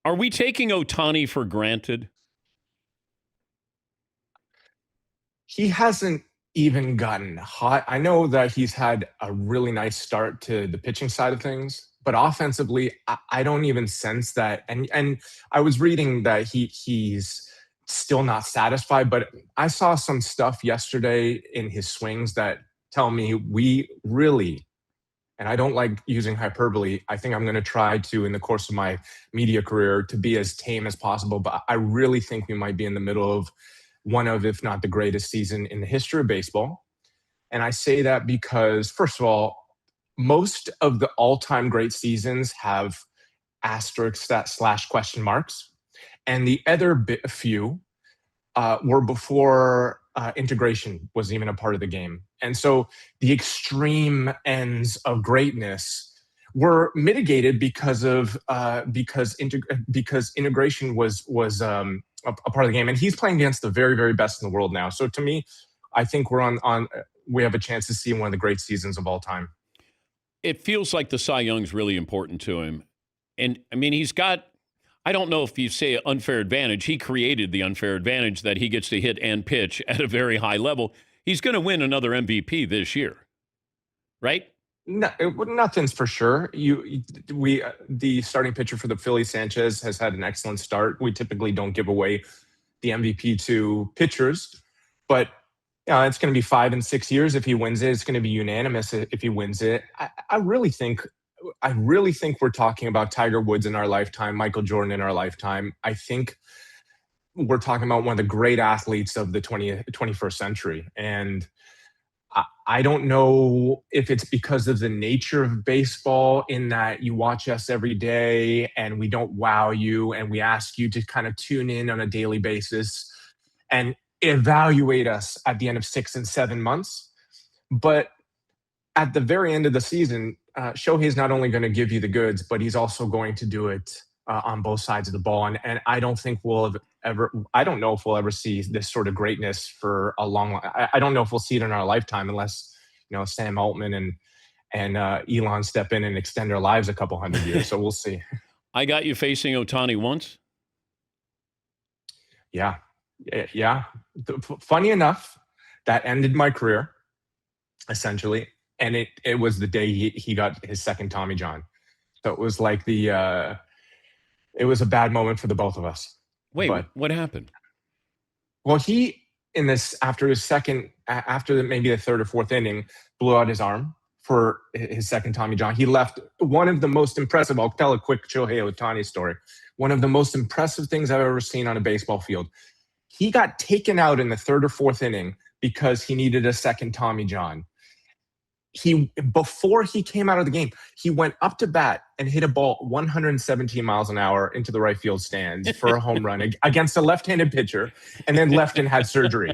Are we taking Ohtani for granted? He hasn't even gotten hot. I know that he's had a really nice start to the pitching side of things, but offensively, I don't even sense that. And I was reading that he's still not satisfied, but I saw some stuff yesterday in his swings that tell me we really, and I don't like using hyperbole. I think I'm going to try to, in the course of my media career, to be as tame as possible. But I really think we might be in the middle of one of, if not the greatest season in the history of baseball. And I say that because, first of all, most of the all-time great seasons have asterisks / question marks. And the other few were before integration was even a part of the game. And so the extreme ends of greatness were mitigated because integration was a part of the game. And he's playing against the very, very best in the world now. So to me, I think we have a chance to see one of the great seasons of all time. It feels like the Cy Young's really important to him. And, I mean, he's got, I don't know if you say unfair advantage. He created the unfair advantage that he gets to hit and pitch at a very high level. He's going to win another MVP this year, right? No, nothing's for sure. The starting pitcher for the Phillies, Sanchez, has had an excellent start. We typically don't give away the MVP to pitchers, but it's going to be 5 and 6 years if he wins it. It's going to be unanimous if he wins it. I really think we're talking about Tiger Woods in our lifetime, Michael Jordan in our lifetime. I think we're talking about one of the great athletes of the 21st century. And I don't know if it's because of the nature of baseball, in that you watch us every day and we don't wow you, and we ask you to kind of tune in on a daily basis and evaluate us at the end of 6 and 7 months. But at the very end of the season, Shohei is not only going to give you the goods, but he's also going to do it on both sides of the ball. And I don't think I don't know if we'll ever see this sort of greatness for a long. I don't know if we'll see it in our lifetime, unless Sam Altman and Elon step in and extend our lives a couple hundred years. So we'll see. I got you facing Ohtani once. Yeah. Funny enough, that ended my career, essentially, and it was the day he got his second Tommy John. So it was like it was a bad moment for the both of us. Wait, what happened? Well, after maybe the third or fourth inning, blew out his arm for his second Tommy John. He left one of the most impressive. I'll tell a quick Shohei Ohtani story. One of the most impressive things I've ever seen on a baseball field. He got taken out in the third or fourth inning because he needed a second Tommy John. Before he came out of the game, he went up to bat and hit a ball 117 miles an hour into the right field stands for a home run against a left-handed pitcher, and then left and had surgery.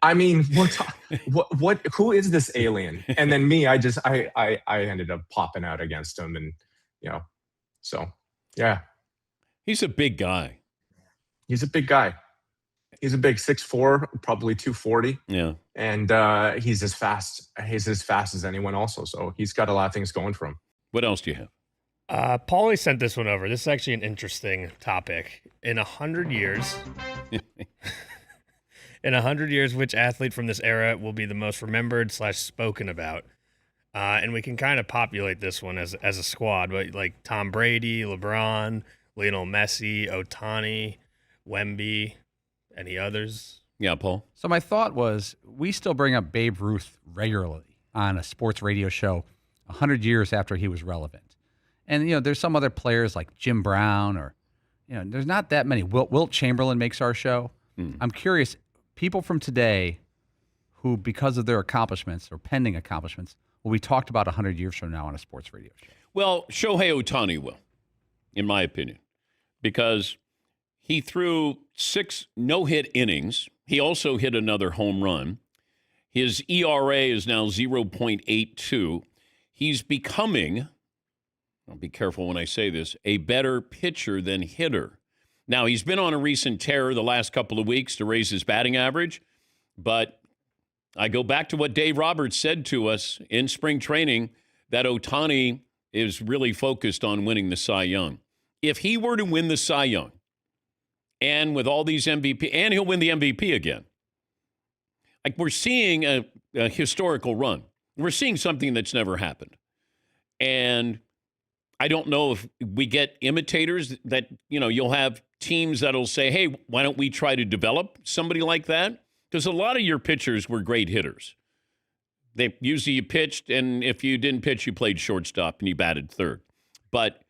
I mean, who is this alien? And then me, I ended up popping out against him, and so yeah. He's a big guy. He's a big guy. He's a big 6'4", probably 240. Yeah. And he's as fast as anyone also. So he's got a lot of things going for him. What else do you have? Paulie sent this one over. This is actually an interesting topic. In 100 years, which athlete from this era will be the most remembered / spoken about? And we can kind of populate this one as a squad, but like Tom Brady, LeBron, Lionel Messi, Ohtani, Wemby. Any others? Yeah, Paul. So my thought was, we still bring up Babe Ruth regularly on a sports radio show 100 years after he was relevant. And, there's some other players like Jim Brown, or, there's not that many. Wilt Chamberlain makes our show. I'm curious, people from today who, because of their accomplishments or pending accomplishments, will be talked about 100 years from now on a sports radio show? Well, Shohei Ohtani will, in my opinion, because he threw 6 no-hit innings. He also hit another home run. His ERA is now 0.82. He's becoming, I'll be careful when I say this, a better pitcher than hitter. Now, he's been on a recent tear the last couple of weeks to raise his batting average, but I go back to what Dave Roberts said to us in spring training, that Ohtani is really focused on winning the Cy Young. if he were to win the Cy Young, and with all these MVP, and he'll win the MVP again, like we're seeing a historical run. We're seeing something that's never happened. And I don't know if we get imitators that, you'll have teams that'll say, hey, why don't we try to develop somebody like that? Because a lot of your pitchers were great hitters. They usually you pitched, and if you didn't pitch, you played shortstop and you batted third. But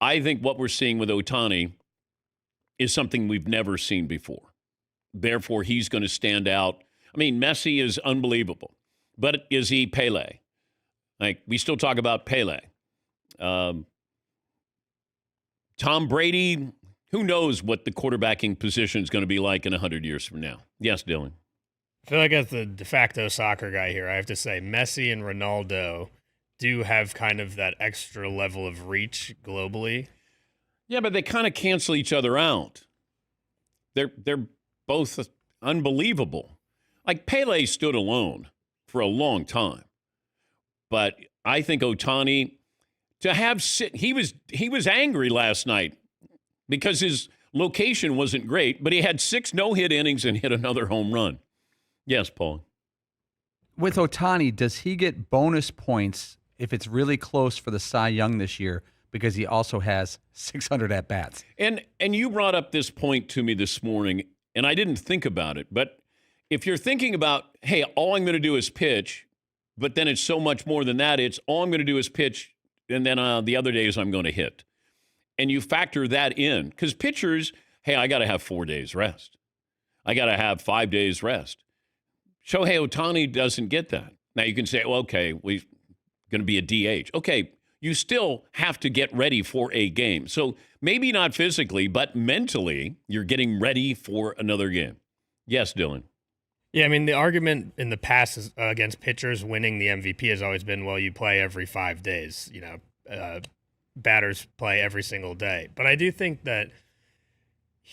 I think what we're seeing with Ohtani is something we've never seen before. Therefore, he's going to stand out. I mean, Messi is unbelievable. But is he Pele? Like, we still talk about Pele. Tom Brady, who knows what the quarterbacking position is going to be like in 100 years from now? Yes, Dylan. I feel like as the de facto soccer guy here, I have to say Messi and Ronaldo do have kind of that extra level of reach globally. Yeah, but they kind of cancel each other out. They're both unbelievable. Like Pele stood alone for a long time. But I think Ohtani, he was angry last night because his location wasn't great, but he had 6 no-hit innings and hit another home run. Yes, Paul. With Ohtani, does he get bonus points if it's really close for the Cy Young this year because he also has 600 at-bats? And you brought up this point to me this morning, and I didn't think about it, but if you're thinking about, hey, all I'm going to do is pitch, but then it's so much more than that, it's all I'm going to do is pitch, and then the other days I'm going to hit. And you factor that in, because pitchers, hey, I got to have 4 days rest. I got to have 5 days rest. Shohei Ohtani doesn't get that. Now you can say, well, okay, we're going to be a DH. Okay, you still have to get ready for a game. So maybe not physically, but mentally, you're getting ready for another game. Yes, Dylan. Yeah, I mean, the argument in the past is, against pitchers winning the MVP has always been, well, you play every 5 days. Batters play every single day. But I do think that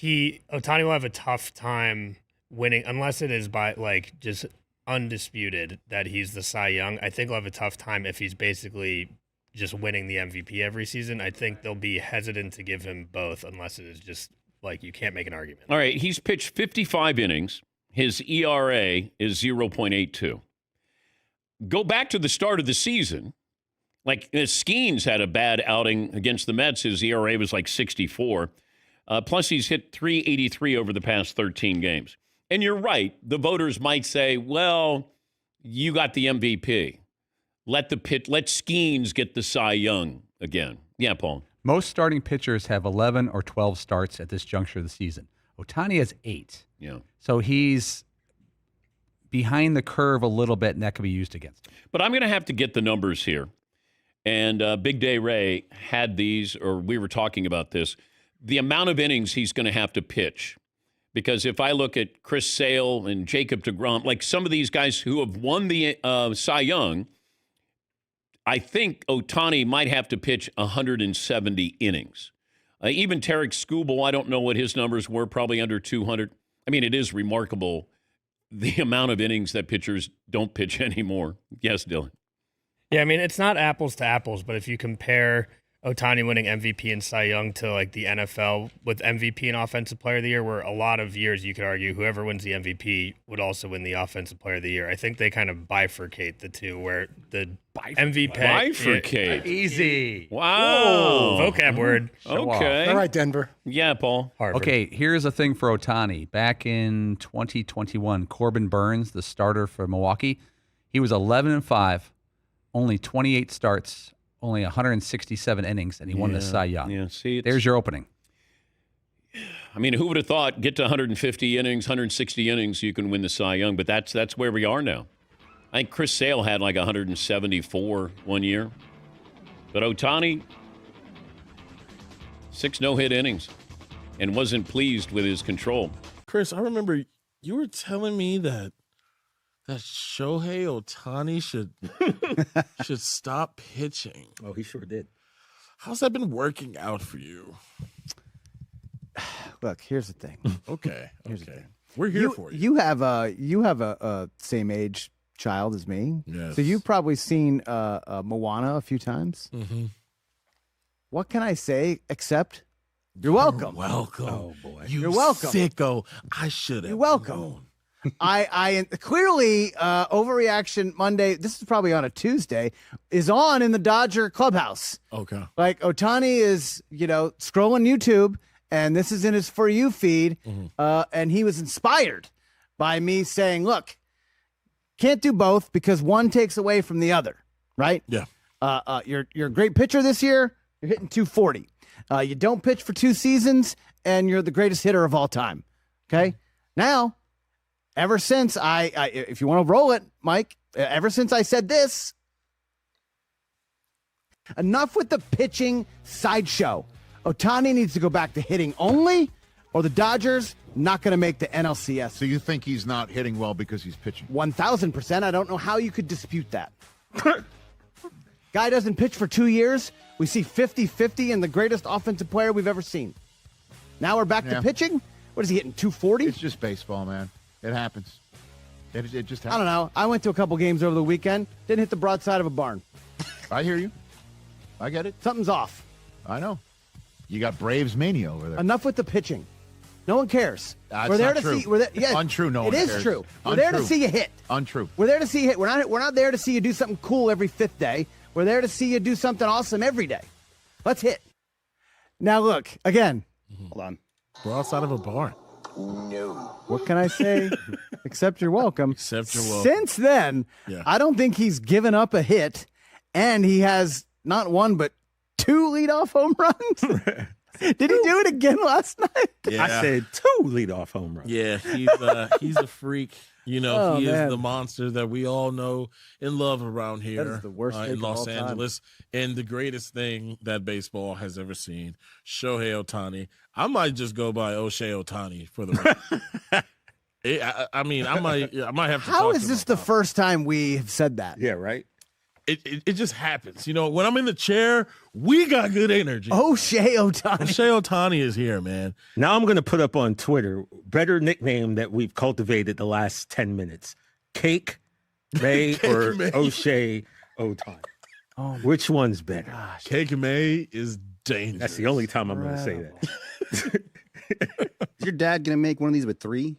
Ohtani will have a tough time winning, unless it is by, just undisputed that he's the Cy Young. I think he'll have a tough time if he's basically just winning the MVP every season. I think they'll be hesitant to give him both unless it is just, you can't make an argument. All right, he's pitched 55 innings. His ERA is 0.82. Go back to the start of the season. Skeens had a bad outing against the Mets. His ERA was 64. Plus, he's hit 383 over the past 13 games. And you're right. The voters might say, well, you got the MVP. Let Skeens get the Cy Young again. Yeah, Paul. Most starting pitchers have 11 or 12 starts at this juncture of the season. Ohtani has 8. Yeah. So he's behind the curve a little bit, and that could be used against him. But I'm going to have to get the numbers here. And Big Day Ray had these, or we were talking about this, the amount of innings he's going to have to pitch. Because if I look at Chris Sale and Jacob deGrom, some of these guys who have won the Cy Young, I think Ohtani might have to pitch 170 innings. Even Tarek Skubal, I don't know what his numbers were, probably under 200. I mean, it is remarkable the amount of innings that pitchers don't pitch anymore. Yes, Dylan. Yeah, I mean, it's not apples to apples, but if you compare Ohtani winning MVP and Cy Young to the NFL with MVP and Offensive Player of the Year, where a lot of years you could argue whoever wins the MVP would also win the Offensive Player of the Year. I think they kind of bifurcate the two, where the MVP bifurcate. Easy. Wow. Whoa, vocab word. Okay. All right, Denver. Yeah, Paul. Harvard. Okay, here's a thing for Ohtani. Back in 2021, Corbin Burns, the starter for Milwaukee, he was 11-5, only 28 starts, only 167 innings, and he won the Cy Young. Yeah, see, there's your opening. I mean, who would have thought get to 150 innings, 160 innings, you can win the Cy Young? But that's where we are now. I think Chris Sale had 174 one year. But Ohtani, 6 no-hit innings and wasn't pleased with his control. Chris, I remember you were telling me that Shohei Ohtani should stop pitching. Oh, he sure did. How's that been working out for you? Look, here's the thing. Okay. Here's the thing. We're here for you. You have a same age child as me. Yes. So you've probably seen Moana a few times. Mm-hmm. What can I say except You're welcome. Welcome. Oh, boy. You're welcome. Sicko. I should have. You're welcome. known. I clearly overreaction Monday. This is probably on a Tuesday. Is on in the Dodger clubhouse. Okay. Like Ohtani is, scrolling YouTube, and this is in his For You feed, and he was inspired by me saying, "Look, can't do both because one takes away from the other, right? Yeah. You're a great pitcher this year. You're hitting 240. You don't pitch for 2 seasons, and you're the greatest hitter of all time. Okay, now." Ever since if you want to roll it, Mike, ever since I said this, enough with the pitching sideshow. Ohtani needs to go back to hitting only, or the Dodgers not going to make the NLCS. So you think he's not hitting well because he's pitching? 1,000%. I don't know how you could dispute that. Guy doesn't pitch for 2 years. We see 50-50 and the greatest offensive player we've ever seen. Now we're back to pitching. What is he hitting, 240? It's just baseball, man. It happens. It just happens. I don't know. I went to a couple games over the weekend. Didn't hit the broadside of a barn. I hear you. I get it. Something's off. I know. You got Braves mania over there. Enough with the pitching. No one cares. That's we're there not to true. see. We're there, yeah, Untrue. No it one is cares. true. We're there to Untrue. see you hit. Untrue. We're there to see you hit. We're not there to see you do something cool every 5th day. We're there to see you do something awesome every day. Let's hit. Now look again. Hold on. Broadside of a barn. What can I say? Except you're welcome. Except you're welcome. Since then, Yeah. I don't think he's given up a hit, and he has not 1 but 2 leadoff home runs. Did he do it again last night? Yeah. I said 2 leadoff home runs. Yeah, he's a freak. You know, Oh, he man. is the monster that we all know and love around here That is the worst take in of Los all time. Angeles. And the greatest thing that baseball has ever seen, Shohei Ohtani. I might just go by O'Shea Ohtani for the record. I mean, I might have to How talk is to this him the about first time we have said that? Yeah, right? it just happens. You know, when I'm in the chair, we got good energy. O'Shea Ohtani. O'Shea Ohtani is here, man. Now I'm going to put up on Twitter, better nickname that we've cultivated the last 10 minutes. Cake May or May. O'Shea Ohtani. Oh, Which one's better? gosh. Cake May is dangerous. That's the only time I'm going to say that. Is your dad gonna make one of these with 3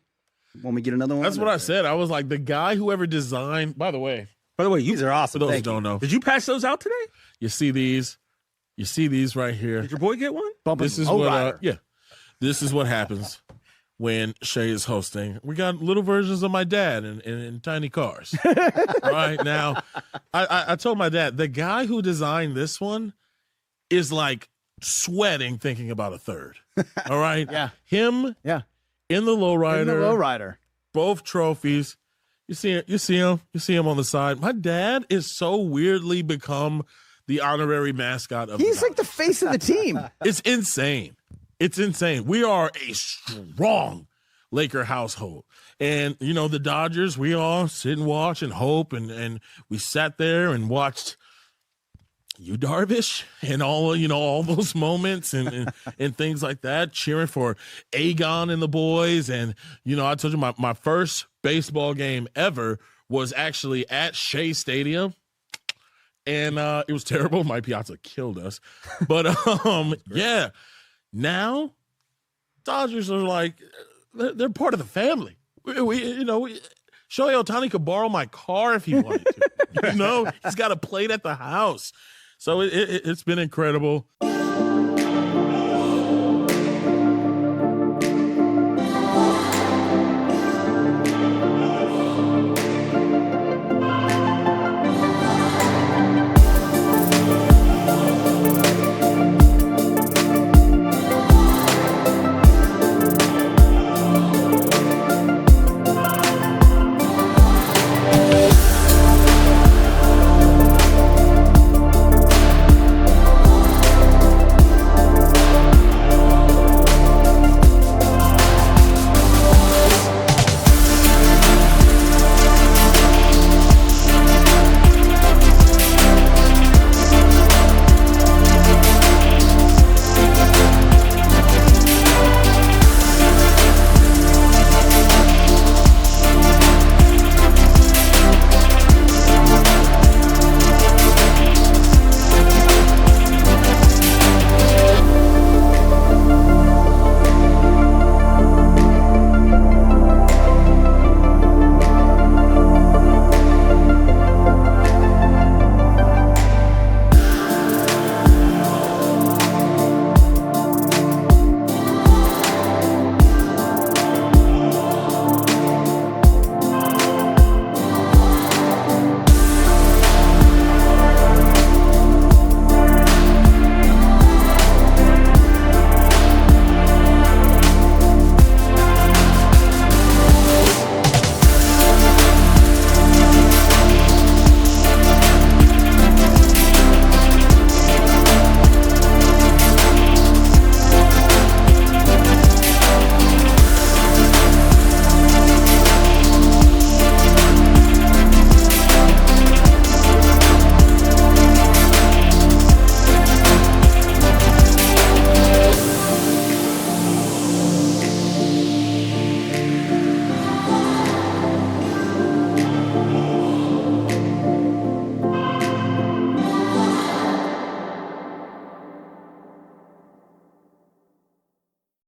when we get another one? That's what I said. I was like, the guy who ever designed, by the way, By the way, These are for awesome. those who Thank you. don't know, did you pass those out today? you see these right here. Did your boy get one? Bumping This is low what, rider. this is what happens when Shay is hosting. We got little versions of my dad in tiny cars. All right, now, I told my dad, the guy who designed this one is like sweating thinking about a third. All right? Yeah. Him Yeah. in the lowrider, In the lowrider. both trophies. You see him on the side. My dad is so weirdly become the honorary mascot of He's the like the face of the team. It's insane. It's insane. We are a strong Laker household. And, you know, the Dodgers, we all sit and watch and hope. And we sat there and watched you, Darvish, and all those moments and things like that, cheering for Agon and the boys. And, you know, I told you my first baseball game ever was actually at Shea Stadium. And it was terrible. My Piazza killed us. But, yeah. Now, Dodgers are like, they're part of the family. Shohei Ohtani could borrow my car if he wanted to. He's got a plate at the house. So it's been incredible.